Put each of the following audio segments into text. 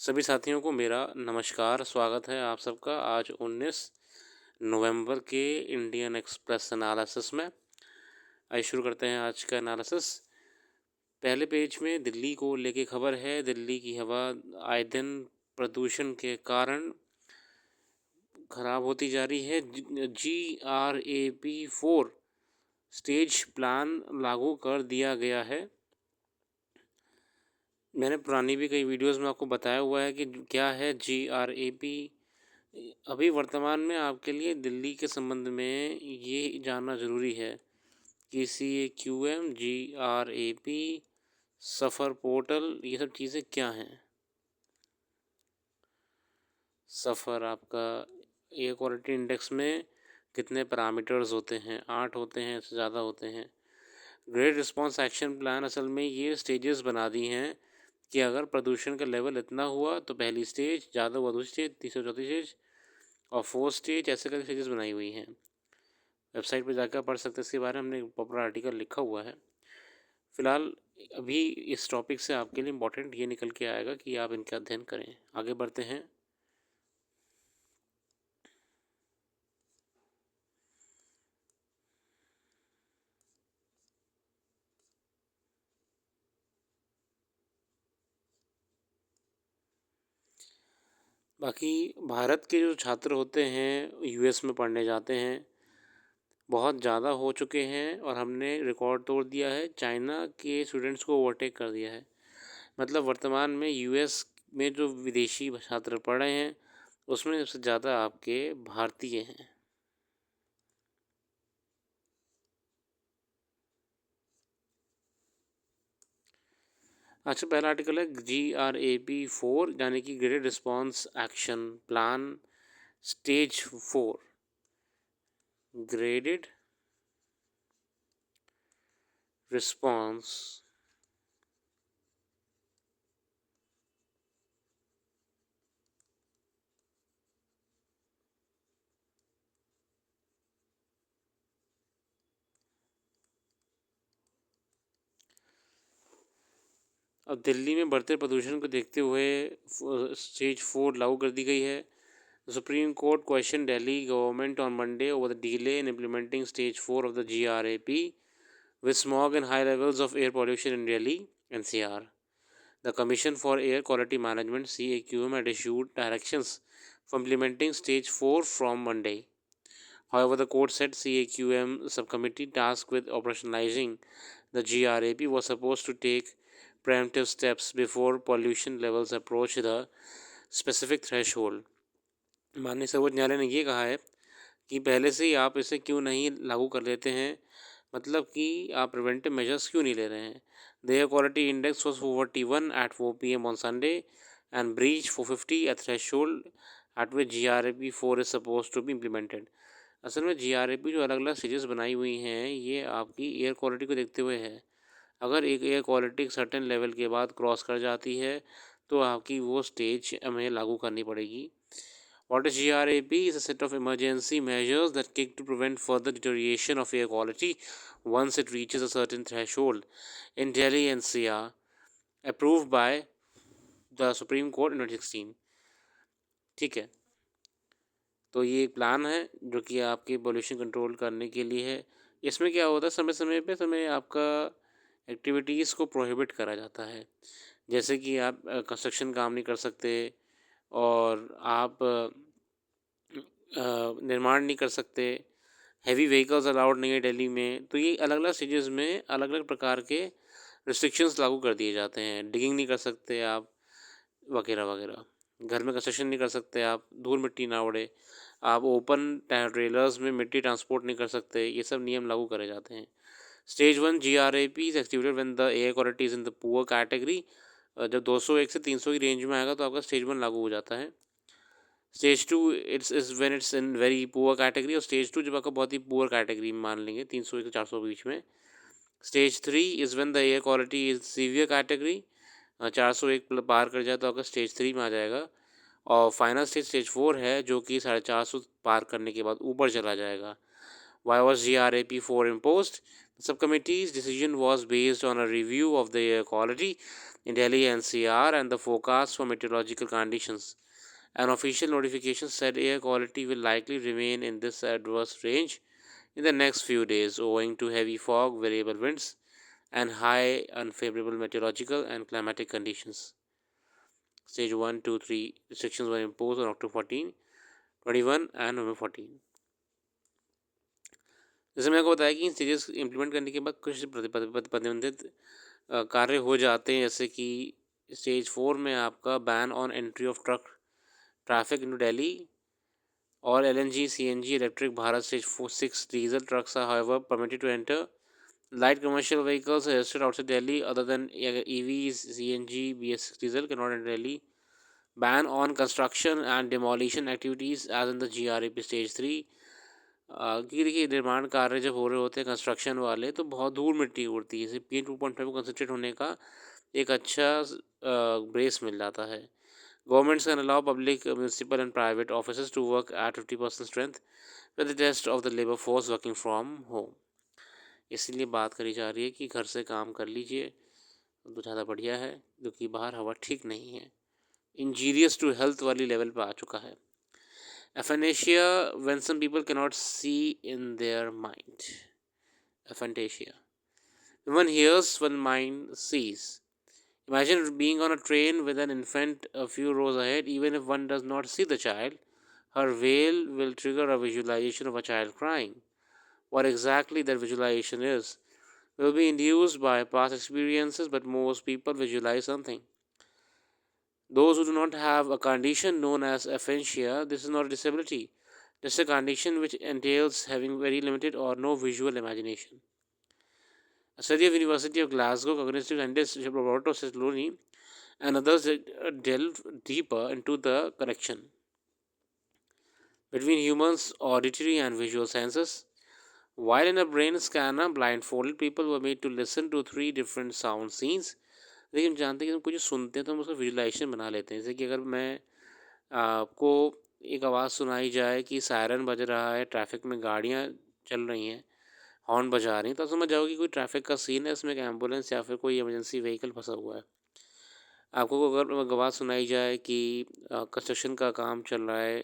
सभी साथियों को मेरा नमस्कार। स्वागत है आप सबका आज 19 नवंबर के इंडियन एक्सप्रेस एनालिसिस में। आइए शुरू करते हैं आज का एनालिसिस। पहले पेज में दिल्ली को लेके खबर है। दिल्ली की हवा आए दिन प्रदूषण के कारण खराब होती जा रही है। GRAP 4 स्टेज प्लान लागू कर दिया गया है। मैंने पुरानी भी कई वीडियोस में आपको बताया हुआ है कि क्या है GRAP। अभी वर्तमान में आपके लिए दिल्ली के संबंध में ये जानना ज़रूरी है कि CAQM GRAP सफ़र पोर्टल ये सब चीज़ें क्या हैं। सफ़र आपका एयर क्वालिटी इंडेक्स में कितने पैरामीटर्स होते हैं? 8 होते हैं, इससे ज़्यादा होते हैं। ग्रेड रिस्पॉन्स एक्शन प्लान असल में ये स्टेजेस बना दी हैं कि अगर प्रदूषण का लेवल इतना हुआ तो पहली स्टेज, ज़्यादा हुआ दूसरी स्टेज, तीसरी चौथी स्टेज और 4th स्टेज, ऐसे करके स्टेजेस बनाई हुई हैं। वेबसाइट पर जाकर पढ़ सकते हैं, इसके बारे में हमने एक पॉपुलर आर्टिकल लिखा हुआ है। फ़िलहाल अभी इस टॉपिक से आपके लिए इम्पोर्टेंट ये निकल के आएगा कि आप इनका अध्ययन करें। आगे बढ़ते हैं। बाकी भारत के जो छात्र होते हैं US में पढ़ने जाते हैं, बहुत ज़्यादा हो चुके हैं और हमने रिकॉर्ड तोड़ दिया है। चाइना के स्टूडेंट्स को ओवरटेक कर दिया है। मतलब वर्तमान में US में जो विदेशी छात्र पढ़ रहे हैं उसमें सबसे ज़्यादा आपके भारतीय हैं। अच्छा, पहला आर्टिकल है GRAP 4 यानी कि graded response action plan stage 4। Graded response अब दिल्ली में बढ़ते प्रदूषण को देखते हुए स्टेज 4 लागू कर दी गई है। Supreme court question Delhi government on Monday over the delay in implementing stage 4 of the GRAP with smog and high levels of air pollution in Delhi NCR. The Commission for Air Quality Management CAQM had issued directions for implementing stage 4 from Monday. However, the court said CAQM subcommittee tasked with operationalizing the GRAP was supposed to take preemptive steps before pollution levels approach the specific threshold. माननीय सर्वोच्च न्यायालय ने ये कहा है कि पहले से ही आप इसे क्यों नहीं लागू कर लेते हैं, मतलब कि आप प्रिवेंटिव मेजर्स क्यों नहीं ले रहे हैं। The air quality index was 441 at 4 PM on Sunday and breached 450 a threshold at which GRAP 4 is supposed to be implemented. असल में GRAP जो अलग अलग स्टेजेस बनाई हुई हैं ये आपकी एयर क्वालिटी को देखते हुए है। अगर एक एयर क्वालिटी एक सर्टेन लेवल के बाद क्रॉस कर जाती है तो आपकी वो स्टेज हमें लागू करनी पड़ेगी। What is GRAP? Is a set of emergency measures that kick to prevent further deterioration of air quality once it reaches a certain threshold in Delhi NCR, approved by the Supreme Court in 2016. ठीक है, तो ये एक plan है जो कि आपके pollution control करने के लिए है। इसमें क्या होता है, समय समय पे समय आपका एक्टिविटीज़ को प्रोहिबिट करा जाता है। जैसे कि आप कंस्ट्रक्शन काम नहीं कर सकते और आप निर्माण नहीं कर सकते, हैवी व्हीकल्स अलाउड नहीं है दिल्ली में। तो ये अलग अलग स्टेजेस में अलग अलग प्रकार के रिस्ट्रिक्शंस लागू कर दिए जाते हैं। डिगिंग नहीं कर सकते आप, वगैरह वगैरह। घर में कंस्ट्रक्शन नहीं कर सकते आप, धूल मिट्टी ना उड़े। आप ओपन ट्रेलर्स में मिट्टी ट्रांसपोर्ट नहीं कर सकते। ये सब नियम लागू करे जाते हैं। Stage 1 GRAP is activated when the air quality is in the poor category. जब 201 से 300 की रेंज में आएगा तो आपका स्टेज 1 लागू हो जाता है। Stage 2 it's when it's in very poor category, और स्टेज 2 जब आपका बहुत ही पुअर कैटेगरी में मान लेंगे 300 से 400 के बीच में। Stage 3 is when the air quality is severe category, 401 पार कर जाए तो आपका स्टेज 3 में आ जाएगा। और फाइनल स्टेज 4 है जो कि 450 पार करने के बाद ऊपर चला जाएगा। Why was GRAP 4 imposed? The subcommittee's decision was based on a review of the air quality in Delhi NCR and the forecast for meteorological conditions. An official notification said air quality will likely remain in this adverse range in the next few days owing to heavy fog, variable winds, and high unfavorable meteorological and climatic conditions. Stage 1, 2, 3 restrictions were imposed on October 14, 21 and November 14. जैसे मैंने आपको बताया कि stages implement करने के बाद कुछ प्रतिबंधित कार्य हो जाते हैं, जैसे कि स्टेज 4 में आपका ban on entry of traffic into Delhi और LNG, CNG, electric Bharat stage 6 diesel trucks are however permitted to enter. Light commercial vehicles registered outside Delhi other than EVs, CNG, BS6 diesel cannot enter Delhi. Ban on construction and demolition activities as in the GRAP stage 3. क्योंकि देखिए निर्माण कार्य जब हो रहे होते हैं construction वाले तो बहुत दूर मिट्टी उड़ती है, इसे PM2.5 को कंसनट्रेट होने का एक अच्छा ब्रेस मिल जाता है. Governments can allow public, municipal and private offices to work at 50% strength with the rest of the labor force working from home. इसीलिए बात करी जा रही है कि घर से काम कर लीजिए तो ज़्यादा बढ़िया है, क्योंकि बाहर हवा ठीक नहीं है, इंजीरियस टू हेल्थ वाली लेवल पर आ चुका है. Aphantasia, when some people cannot see in their mind. Aphantasia. When one hears, one mind sees. Imagine being on a train with an infant a few rows ahead. Even if one does not see the child, her wail will trigger a visualization of a child crying. What exactly that visualization is will be induced by past experiences, but most people visualize something. Those who do not have a condition known as aphasia, this is not a disability. This is a condition which entails having very limited or no visual imagination. A study of University of Glasgow cognitive scientist Roberto Cicloni and others delve deeper into the connection between humans' auditory and visual senses. While in a brain scanner, blindfolded people were made to listen to 3 different sound scenes. लेकिन हम जानते हैं कि हम कुछ सुनते हैं तो हम उसका विजुलाइजेशन बना लेते हैं. जैसे कि अगर मैं आपको एक आवाज़ सुनाई जाए कि सायरन बज रहा है, ट्रैफिक में गाड़ियाँ चल रही हैं, हॉर्न बजा रही हैं, तो समझ जाओ कि कोई ट्रैफिक का सीन है, इसमें एक एम्बुलेंस या फिर कोई इमरजेंसी व्हीकल फंसा हुआ है. आपको अगर आवाज़ सुनाई जाए कि कंस्ट्रक्शन का काम चल रहा है,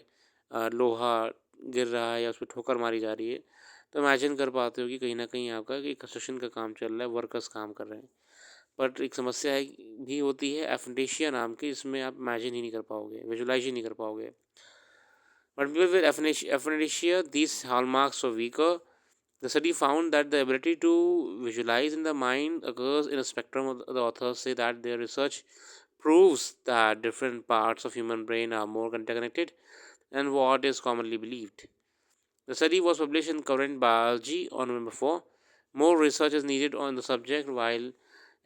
लोहा गिर रहा है या उस पर ठोकर मारी जा रही है, तो इमेजिन कर पाते हो कि कहीं ना कहीं आपका कि कंस्ट्रक्शन का काम चल रहा है, वर्कर्स काम कर रहे हैं. बट एक समस्या है भी होती है एफेंटेशिया नाम की, इसमें आप इमेजिन ही नहीं कर पाओगे, विजुलाइज ही नहीं कर पाओगे. But people with aphantasia these hallmarks are weaker. The study found that the ability to visualize in the mind occurs in a spectrum. The authors say that their research proves that different parts of human brain are more interconnected than what is commonly believed. The study was published in Current Biology on November 4. More research is needed on the subject. While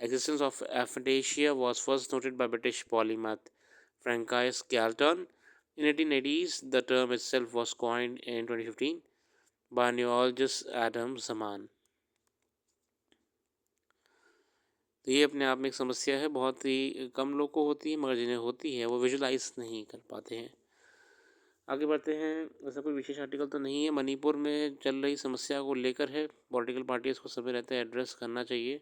existence of aphantasia was first noted by British polymath Francis Galton in 1880s, the term itself was coined in 2015 by neurologist Adam Zaman. तो ये अपने आप में एक समस्या है, बहुत ही कम लोग को होती है, मगर जिन्हें होती है वो विजुलाइज नहीं कर पाते हैं. आगे बढ़ते हैं. ऐसा कोई विशेष आर्टिकल तो नहीं है, मणिपुर में चल रही समस्या को लेकर है. पॉलिटिकल पार्टीज को समय रहते हैं एड्रेस करना चाहिए.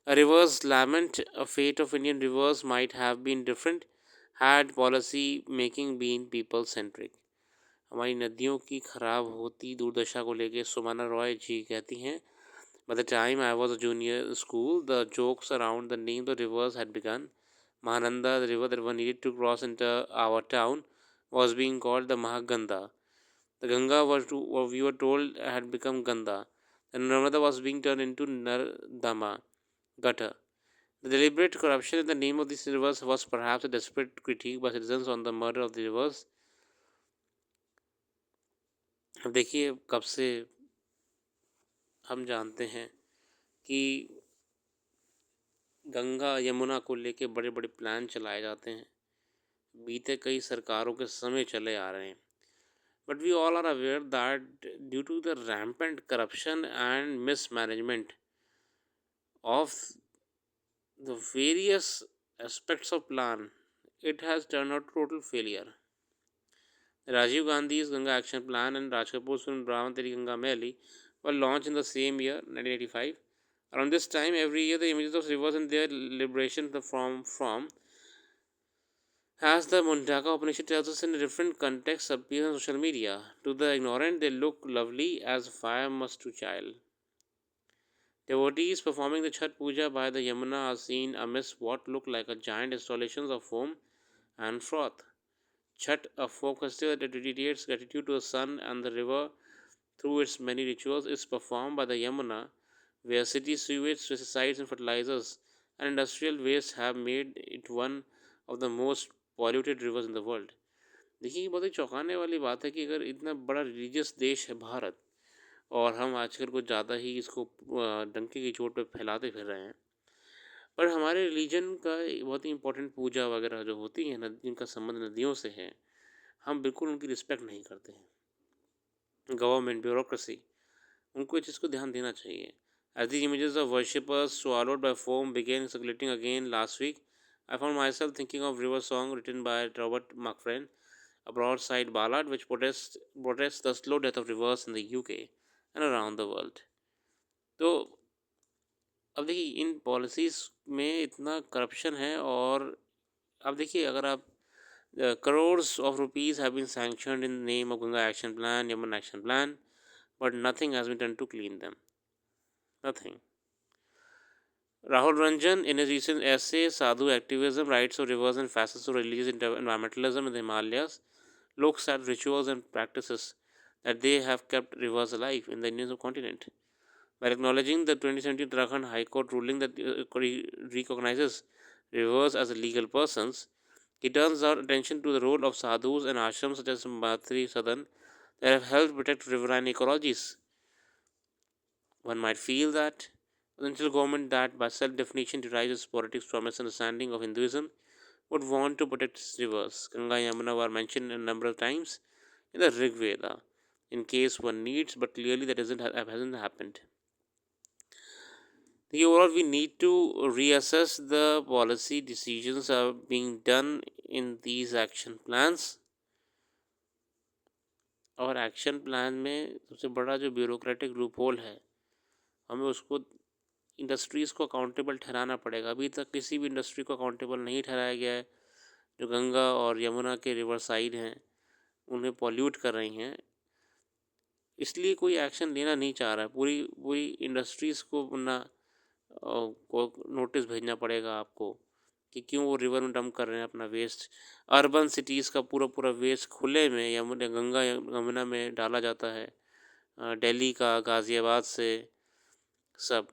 A river's lament, a fate of Indian rivers might have been different had policy making been people centric. हमारी नदियों की खराब होती दुर्दशा को लेकर सुमना रॉय जी कहती हैं, By the time I was a junior school, the jokes around the name of the rivers had begun. Mahananda, the river that one needed to cross into our town, was being called the Mahaganda. The Ganga we were told, had become Ganda. The Narmada was being turned into Nardama, gutter. The deliberate corruption in the name of these rivers was perhaps a desperate critique by citizens on the murder of the rivers. अब देखिए कब से हम जानते हैं कि गंगा यमुना को लेके बड़े बड़े प्लान चलाए जाते हैं, बीते कई सरकारों के समय चले आ रहे हैं. But we all are aware that due to the rampant corruption and mismanagement of the various aspects of plan, it has turned out total failure. Rajiv Gandhi's Ganga Action Plan and Raj Kapoor's film Brahman Teri Ganga Meli were launched in the same year, 1985. Around this time every year, the images of rivers and their liberation from as the Mundaka Upanishad tells us in a different context appears on social media. To the ignorant, they look lovely as fire must to child. Devotees performing the Chhat Puja by the Yamuna are seen amidst what look like a giant installations of foam and froth. Chhat, a folk festival that radiates gratitude to the sun and the river through its many rituals, is performed by the Yamuna, where city sewage, pesticides, and fertilizers and industrial waste have made it one of the most polluted rivers in the world. देखिए, ये बहुत ही चौंकाने वाली बात है कि अगर इतना बड़ा रिलीजियस देश है भारत, और हम आजकल कुछ ज़्यादा ही इसको डंके की चोट पे फैलाते फिर रहे हैं, पर हमारे रिलीजन का बहुत ही इंपॉर्टेंट पूजा वगैरह जो होती है न, जिनका संबंध नदियों से है, हम बिल्कुल उनकी रिस्पेक्ट नहीं करते हैं। गवर्नमेंट ब्यूरोक्रेसी उनको इस चीज़ को ध्यान देना चाहिए। As the images of worshippers swallowed by foam began circulating again last week, I found myself thinking of River Song written by Robert McFerrin, a broadside ballad which protests the slow death of rivers in the UK and around the world. तो अब देखिए इन policies में इतना corruption है, और अब देखिए अगर आप crores of rupees have been sanctioned in the name of Ganga Action Plan, Yaman Action Plan, but nothing has been done to clean them. Nothing. Rahul Ranjan, in his recent essay Sadhu Activism, Rights of Rivers and Facets of Religious Environmentalism in the Himalayas, looks at rituals and practices that they have kept rivers alive in the Indian subcontinent. By acknowledging the 2017 Uttarakhand High Court ruling that recognizes rivers as legal persons, he turns our attention to the role of sadhus and ashrams such as Matri Sadan that have helped protect riverine ecologies. One might feel that the central government, that by self-definition derives its politics from its understanding of Hinduism, would want to protect its rivers. Ganga and Yamuna were mentioned a number of times in the Rig Veda, in case one needs, but clearly that hasn't happened. The overall, we need to reassess the policy decisions are being done in these action plans. और action plan में सबसे बड़ा जो bureaucratic loop hole है, हमें उसको industries को accountable ठहराना पड़ेगा। अभी तक किसी भी इंडस्ट्री को अकाउंटेबल नहीं ठहराया गया है जो गंगा और यमुना के रिवर साइड हैं, उन्हें पॉल्यूट कर रही हैं। इसलिए कोई एक्शन लेना नहीं चाह रहा है। पूरी पूरी इंडस्ट्रीज़ को को नोटिस भेजना पड़ेगा आपको कि क्यों वो रिवर में डंप कर रहे हैं अपना वेस्ट। अर्बन सिटीज़ का पूरा पूरा वेस्ट खुले में यमुना गंगा यमुना में डाला जाता है, दिल्ली का, गाज़ियाबाद से सब।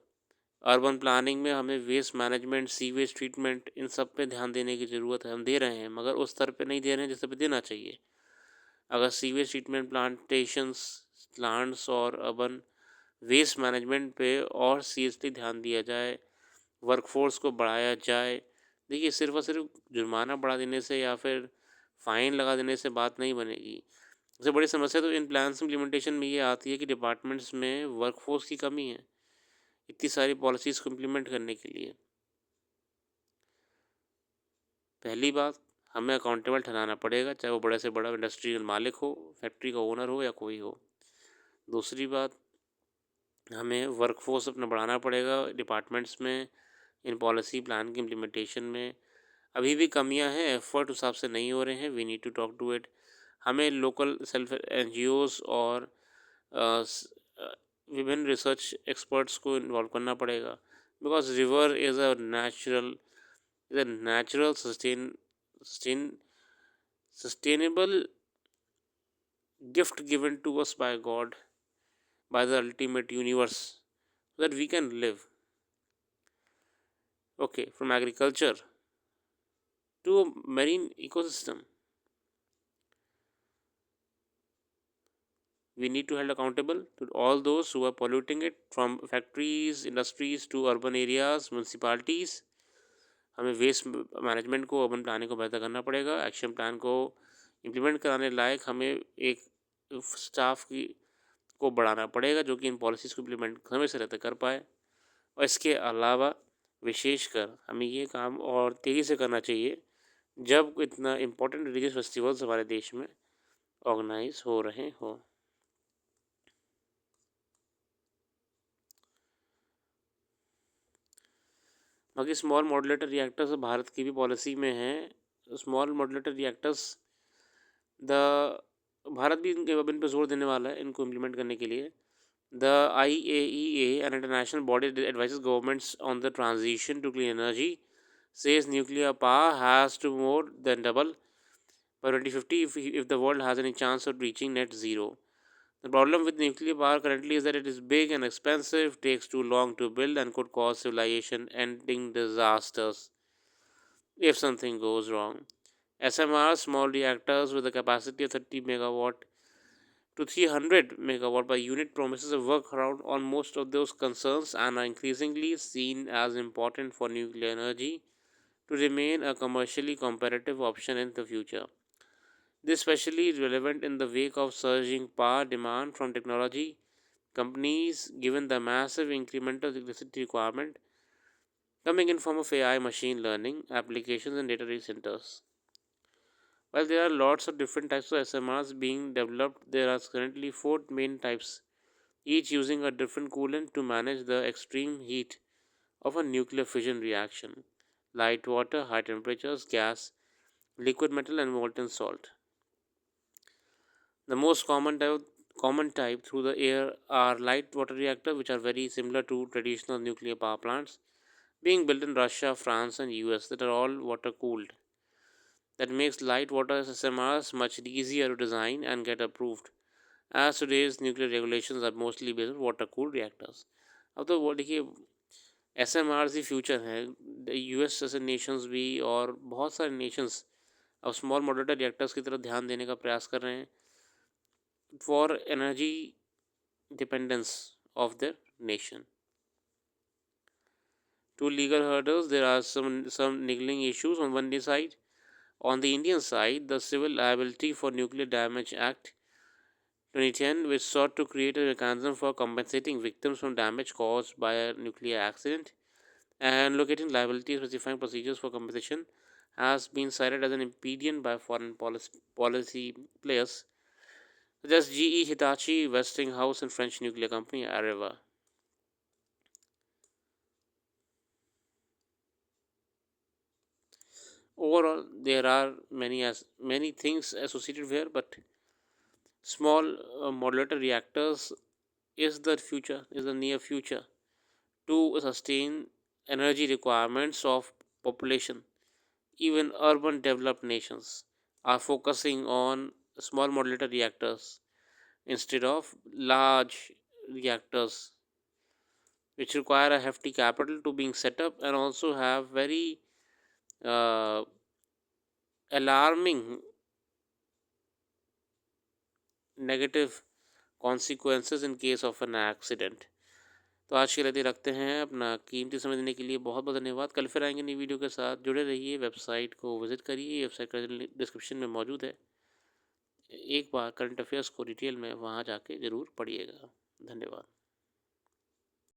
अर्बन प्लानिंग में हमें वेस्ट मैनेजमेंट, सीवेज ट्रीटमेंट, इन सब पे ध्यान देने की ज़रूरत है। हम दे रहे हैं मगर उस स्तर पे नहीं दे रहे हैं जिस स्तर पे देना चाहिए। अगर सीवेज ट्रीटमेंट प्लांटेशंस, प्लांट्स और अर्बन वेस्ट मैनेजमेंट पे और सीरियसली ध्यान दिया जाए, वर्कफोर्स को बढ़ाया जाए। देखिए सिर्फ और सिर्फ जुर्माना बढ़ा देने से या फिर फ़ाइन लगा देने से बात नहीं बनेगी। सबसे बड़ी समस्या तो इन प्लान्स इम्प्लीमेंटेशन में ये आती है कि डिपार्टमेंट्स में वर्कफोर्स की कमी है इतनी सारी पॉलिसीज़ को इम्प्लीमेंट करने के लिए। पहली बात, हमें अकाउंटेबल ठहराना पड़ेगा, चाहे वो बड़े से बड़ा इंडस्ट्रियल मालिक हो, फैक्ट्री का ओनर हो या कोई हो। दूसरी बात, हमें वर्कफोर्स अपना बढ़ाना पड़ेगा डिपार्टमेंट्स में, इन पॉलिसी प्लान की इम्प्लीमेंटेशन में अभी भी कमियां हैं, एफर्ट उस हिसाब से नहीं हो रहे हैं। We need to talk to it. हमें लोकल सेल्फ NGOs और विभिन्न रिसर्च एक्सपर्ट्स को इन्वॉल्व करना पड़ेगा, because river is a natural sustainable gift given to us by God, by the ultimate universe, so that we can live. Okay, from agriculture to a marine ecosystem, we need to hold accountable to all those who are polluting it, from factories, industries to urban areas, municipalities. हमें waste management को, urban planning को बेहतर करना पड़ेगा। Action plan को implement कराने लायक हमें एक स्टाफ को बढ़ाना पड़ेगा जो कि इन पॉलिसीज़ को इम्प्लीमेंट समय से रहते कर पाए। और इसके अलावा विशेषकर हमें ये काम और तेज़ी से करना चाहिए जब इतना इम्पोर्टेंट रिलीजियस फेस्टिवल्स हमारे देश में ऑर्गेनाइज हो रहे हों। बाकी स्मॉल मॉड्यूलेटर रिएक्टर्स भारत की भी पॉलिसी में है। Small modulator reactors the Bharat भी इन पर जोर देने वाला है इनको इम्प्लीमेंट करने के लिए। The IAEA, an international body that advises governments on the transition to clean energy, says nuclear power has to more than double by 2050 if the world has any chance of reaching net zero. The problem with nuclear power currently is that it is big and expensive, takes too long to build, and could cause civilization ending disasters if something goes wrong. SMR, small reactors with a capacity of 30 megawatt to 300 megawatt by unit, promises a workaround on most of those concerns and are increasingly seen as important for nuclear energy to remain a commercially competitive option in the future. This especially is relevant in the wake of surging power demand from technology companies given the massive incremental electricity requirement coming in form of AI, machine learning applications and data centers. While there are lots of different types of SMRs being developed, there are currently four main types, each using a different coolant to manage the extreme heat of a nuclear fission reaction: light water, high temperatures, gas, liquid metal, and molten salt. The most common type through the air are light water reactors, which are very similar to traditional nuclear power plants being built in Russia, France, and US that are all water cooled. That makes light water SMRs much easier to design and get approved, as today's nuclear regulations are mostly based on water cooled reactors. अब तो वो देखिए S M R ही future है। US जैसे Nations भी और बहुत सारे नेशंस अब स्मॉल मॉड्यूलर रिएक्टर्स की तरफ ध्यान देने का प्रयास कर रहे हैं for energy dependence of their nation. Two legal hurdles. There are some niggling issues on one side. On the Indian side, the Civil Liability for Nuclear Damage Act 2010, which sought to create a mechanism for compensating victims from damage caused by a nuclear accident and locating liability specifying procedures for compensation, has been cited as an impediment by foreign policy players such as GE, Hitachi, Westinghouse, and French nuclear company Areva. Overall, there are many things associated here, but small modular reactors is the future, is the near future to sustain energy requirements of population. Even urban developed nations are focusing on small modular reactors instead of large reactors, which require a hefty capital to being set up and also have very uh, alarming negative consequences in case of an accident. तो आज के लिए रखते हैं। अपना कीमती समय देने के लिए बहुत बहुत धन्यवाद। कल फिर आएंगे नई वीडियो के साथ। जुड़े रहिए, वेबसाइट को विजिट करिए, वेबसाइट का डिस्क्रिप्शन में मौजूद है। एक बार करंट अफेयर्स को डिटेल में वहाँ जाके ज़रूर पढ़िएगा। धन्यवाद।